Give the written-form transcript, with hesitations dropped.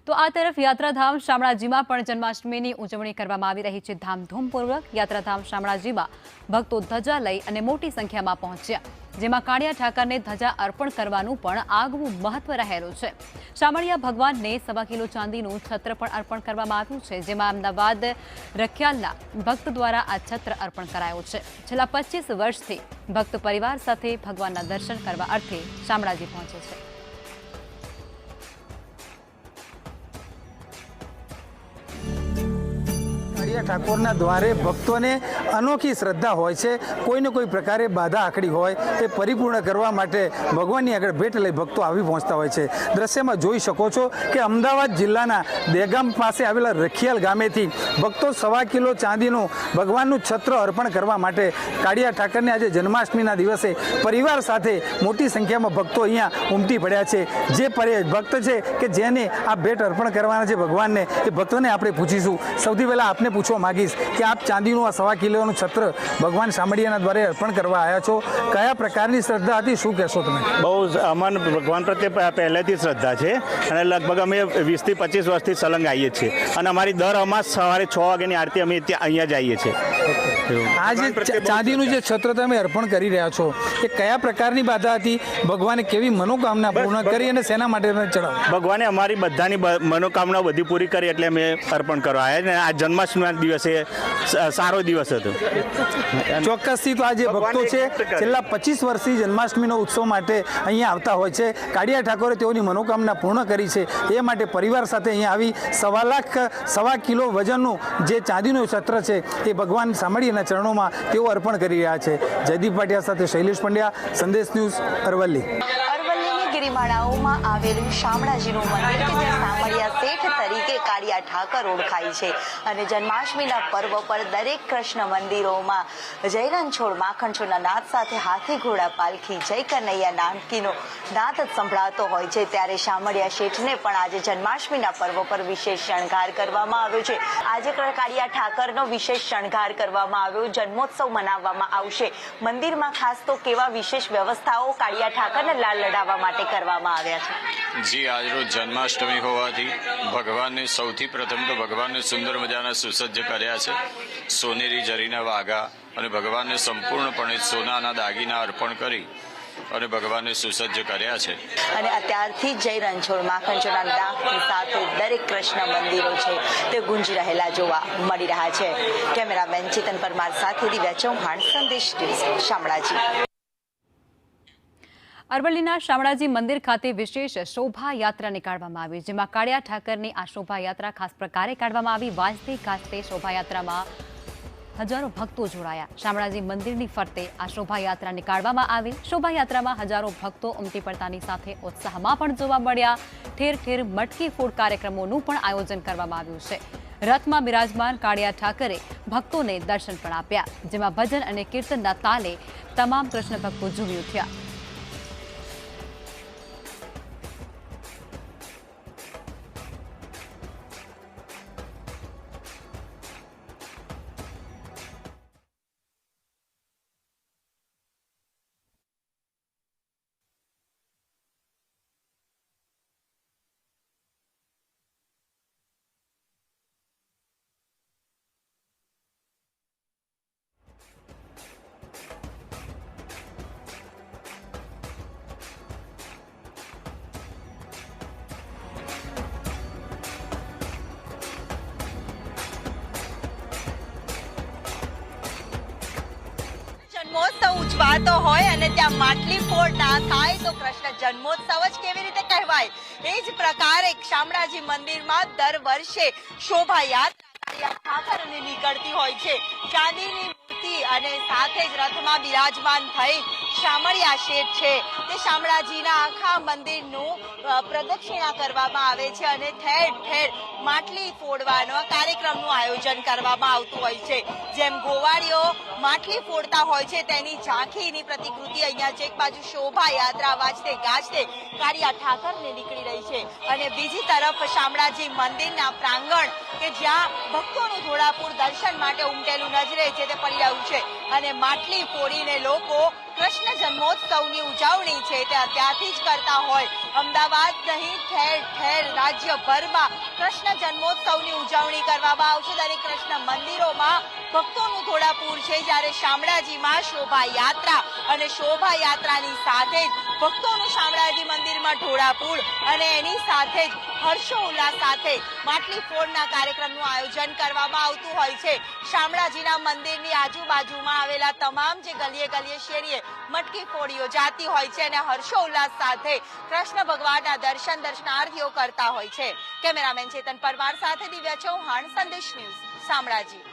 તો આ તરફ યાત્રાધામ શામળાજીમાં પણ જન્માષ્ટમીની ઉજવણી કરવામાં આવી રહી છે ધામધૂમપૂર્વક। યાત્રાધામ શામળાજીમાં ભક્તો ધજા લઈ અને મોટી સંખ્યામાં પહોંચ્યા, જેમાં કાળિયા ઠાકરને ધજા અર્પણ કરવાનું પણ આગવું મહત્વ રહેલું છે। શામળિયા ભગવાનને 1.25 કિલો ચાંદીનું છત્ર પણ અર્પણ કરવામાં આવ્યું છે, જેમાં અમદાવાદ રખિયાલના ભક્ત દ્વારા આ છત્ર અર્પણ કરાયો છે। છેલ્લા 25 વર્ષથી ભક્ત પરિવાર સાથે ભગવાનના દર્શન કરવા અર્થે શામળાજી પહોંચે છે। ઠાકોરના દ્વારે ભક્તોને અનોખી શ્રદ્ધા હોય છે। કોઈને કોઈ પ્રકારે બાધા આકડી હોય એ પરિપૂર્ણ કરવા માટે ભગવાનની આગળ ભેટ લઈ ભક્તો આવી પહોંચતા હોય છે। દ્રશ્યમાં જોઈ શકો છો કે અમદાવાદ જિલ્લાના દહેગામ પાસે આવેલા રખિયાલ ગામેથી ભક્તો 1.25 કિલો ચાંદીનું ભગવાનનું છત્ર અર્પણ કરવા માટે કાળિયા ઠાકરને આજે જન્માષ્ટમીના દિવસે પરિવાર સાથે મોટી સંખ્યામાં ભક્તો અહીંયા ઉમટી પડ્યા છે। જે ભક્ત છે કે જેને આ ભેટ અર્પણ કરવાના છે ભગવાનને, એ ભક્તોને આપણે પૂછીશું। સૌથી પહેલાં આપને પૂછવા માંગીશ કે આપ ચાંદીનું આ 1.25 કિલોનું છત્ર ભગવાન શામળિયાના દ્વારે અર્પણ કરવા આવ્યા છો, કયા પ્રકારની શ્રદ્ધા હતી, શું કહેશો તમે? બહુ અમને ભગવાન પ્રત્યે પહેલેથી શ્રદ્ધા છે અને લગભગ અમે 20 થી 25 વર્ષથી સલંગ આવીએ છીએ અને અમારી દર અમાસ સવારે 6 વાગ્યાની આરતી અમે અહીંયા જઈએ છીએ। આ જે ચાંદીનું જે છત્ર તમે અર્પણ કરી રહ્યા છો એ કયા પ્રકારની બાધા હતી, ભગવાને કેવી મનોકામના પૂર્ણ કરી અને શેના માટે ચડાવ? ભગવાને અમારી બધાની મનોકામના બધી પૂરી કરી એટલે અમે અર્પણ કરવા આવ્યા અને આ જન્માષ્ટમીના દિવસે સારો દિવસ હતો। ચોક્કસથી તો આ જે ભક્તો છે છેલ્લા 25 વર્ષથી જન્માષ્ટમીનો ઉત્સવ માટે અહીંયા આવતા હોય છે। કાળિયા ઠાકોરે તેઓની મનોકામના પૂર્ણ કરી છે, એ માટે પરિવાર સાથે અહીંયા આવી 1.25 કિલો વજનનું જે ચાંદીનું છત્ર છે એ ભગવાન શામળિયાના ચરણોમાં તેઓ અર્પણ કરી રહ્યા છે। જયદીપ પાટિયા સાથે શૈલેષ પંડ્યા, સંદેશ ન્યૂઝ, અરવલ્લી। ગિરિમાળાઓમાં આવેલું શામળાજીનું મંદિર કે જ્યાં શામળિયા શેઠ તરીકે કાળિયા ઠાકર ઓળખાય છે અને જન્માષ્ટમીના પર્વ પર દરેક કૃષ્ણ મંદિરોમાં જય રણછોડ માખણછોડના નાદ સાથે હાથી ઘોડા પાલખી જય કનૈયા નાનકીનો નાદ સંભળાતો હોય છે, ત્યારે શામળિયા શેઠને પણ આજે જન્માષ્ટમીના પર્વ પર વિશેષ શણગાર કરવામાં આવ્યો છે। આજે કાળિયા ઠાકરનો વિશેષ શણગાર કરવામાં આવ્યો, જન્મોત્સવ મનાવવામાં આવશે। મંદિરમાં ખાસ તો કેવા વિશેષ વ્યવસ્થાઓ કાળિયા ઠાકરને લાલ લડાવવા માટે કરવામાં આવ્યા છે? જી, આજરોજ જન્માષ્ટમી હોવાથી ભગવાનને સૌથી પ્રથમ તો ભગવાનને સુંદર મજાના સુસજ્જ કર્યા છે। સોનેરી જરીના વાઘા અને ભગવાનને સંપૂર્ણપણે સોનાના દાગીના અર્પણ કરી અને ભગવાનને સુસજ્જ કર્યા છે અને અત્યારથી જય રણછોડ માખણછોડના નાદની સાથે દરેક કૃષ્ણ મંદિરો છે તે ગુંજી રહેલા જોવા મળી રહ્યા છે। કેમેરામેન ચેતન પરમાર સાથે દિવ્યા ચૌહાણ, સંદેશ ન્યૂઝ, શામળાજી। અરવલ્લીના શામળાજી મંદિર ખાતે વિશેષ શોભાયાત્રા નીકાળવામાં આવી, જેમાં કાળિયા ઠાકરની આ શોભાયાત્રા ખાસ પ્રકારે કાઢવામાં આવી। વાજતે ગાજતે શોભાયાત્રામાં હજારો ભક્તો જોડાયા। શામળાજી મંદિરની ફરતે આ શોભાયાત્રા નીકાળવામાં આવી। શોભાયાત્રામાં હજારો ભક્તો ઉમટી પડતાની સાથે ઉત્સાહમાં પણ જોવા મળ્યા। ઠેર ઠેર મટકી ફોડ કાર્યક્રમોનું પણ આયોજન કરવામાં આવ્યું છે। રથમાં બિરાજમાન કાળિયા ઠાકરે ભક્તોને દર્શન પણ આપ્યા, જેમાં ભજન અને કીર્તનના તાલે તમામ કૃષ્ણ ભક્તો ઝૂમી ઉઠ્યા। જન્મોત્સવ ઉજવાતો હોય અને ત્યાં માટલી ફોડ ના થાય તો કૃષ્ણ જન્મોત્સવ જ કેવી રીતે કહેવાય? એ જ પ્રકારે શામળાજી મંદિરમાં દર વર્ષે શોભાયાત્રા ઠાકરની નીકળતી હોય છે। ચાંદીની મૂર્તિ અને સાથે જ રથમાં બિરાજમાન થઈ શામળિયા શેઠ છે તે શામળાજીના આખા મંદિરનું પ્રદક્ષિણા કરવામાં આવે છે અને ઠેર ઠેર માટલી ફોડવાનો કાર્યક્રમનું આયોજન કરવામાં આવતું હોય છે। જેમ ગોવાળીઓ માટલી ફોડતા હોય છે તેની ઝાંખીની પ્રતિકૃતિ અહીંયા છે। એક બાજુ શોભાયાત્રા વાજતે ગાજતે કાળિયા ઠાકરને નીકળી રહી છે અને બીજી તરફ શામળાજી મંદિરના પ્રાંગણ કે જ્યાં ભક્તોનું ઘોડાપુર દર્શન માટે ઉમટેલું નજરે છે તે પડી રહ્યું છે અને માટલી ફોડીને લોકો કૃષ્ણ જન્મોત્સવની ઉજવણી છે તે અત્યારથી જ કરતા હોય। અમદાવાદ નહીં ઠેર ઠેર રાજ્યભરમાં કૃષ્ણ જન્મોત્સવની ઉજવણી કરવામાં આવશે. દરેક કૃષ્ણ મંદિરોમાં ભક્તોનું ઘોડાપૂર છે, જ્યારે શામળાજીમાં શોભાયાત્રા અને શોભાયાત્રાની સાથે જ ભક્તોનું શામળાજી મંદિરમાં ઢોળાપૂર અને એની સાથે જ હર્ષોલ્લાસ સાથે માટલી ફોડના કાર્યક્રમનું આયોજન કરવામાં આવતું હોય છે. શામળાજીના મંદિરની આજુબાજુમાં આવેલા તમામ જે ગલીએ ગલીએ શેરીએ મટકી ફોડ યોજાતી હોય છે અને હર્ષોલ્લાસ સાથે કૃષ્ણ ભગવાનના દર્શનાર્થીઓ કરતા હોય છે. કેમેરામેન ચેતન પરમાર સાથે દિવ્યા ચૌહાણ, સંદેશ ન્યૂઝ, શામળાજી.